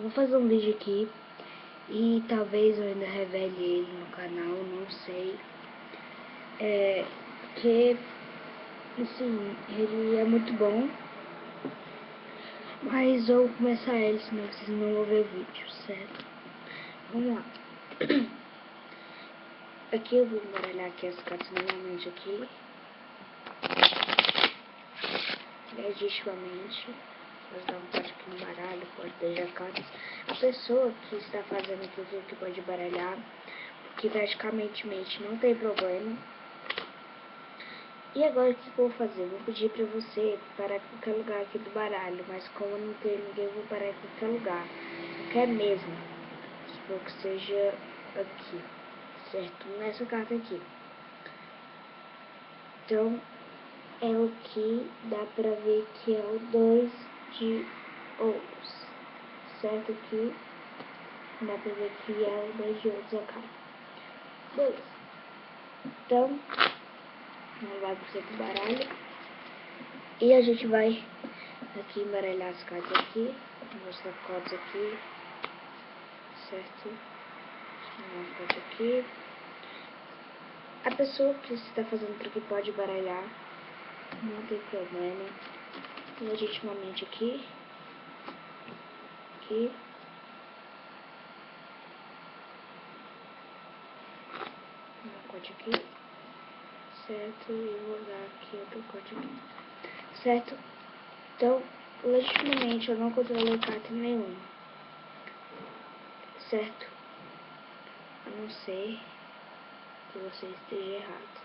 Eu vou fazer um vídeo aqui e talvez eu ainda revele ele no canal, não sei. Porque, assim, ele é muito bom. Mas eu vou começar ele, senão vocês não vão ver o vídeo, certo? Vamos lá. Aqui eu vou embaralhar aqui as cartas normalmente aqui. Legitimamente. Vou dar um corte aqui no baralho, pode deixar cartas. A pessoa que está fazendo aquilo que pode baralhar, que praticamente não tem problema. E agora o que eu vou fazer? Vou pedir pra você parar em qualquer lugar aqui do baralho, mas como não tem ninguém, eu vou parar em qualquer lugar. Qualquer mesmo. Supor que seja aqui, certo? Nessa carta aqui. Então, é o que dá pra ver que é o 2 de ouros, certo? Aqui dá pra ver que é o 2 de ouros a carta. Beleza. Então, não vai pro centro do baralho. E a gente vai aqui embaralhar as cartas aqui. Vou mostrar cartas aqui. Certo? Uma carta aqui. A pessoa que está fazendo truque pode baralhar. Não tem problema. Legitimamente aqui. Aqui. Uma corte aqui. Certo? E vou dar aqui outro corte aqui. Certo? Então, legitimamente eu não controlei carta nenhuma. Certo? A não ser que você esteja errado.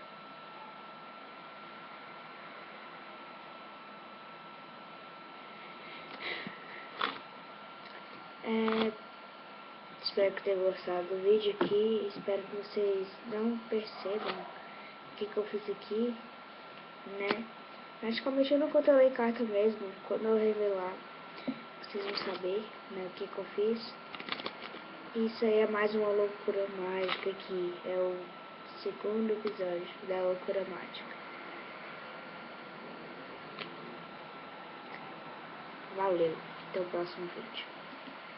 Espero que tenham gostado do vídeo aqui. Espero que vocês não percebam o que eu fiz aqui, né? Praticamente eu não controlei carta mesmo. Quando eu revelar, vocês vão saber, né, o que eu fiz. Isso aí é mais uma loucura mágica aqui. É o segundo episódio da loucura mágica. Valeu, até o próximo vídeo.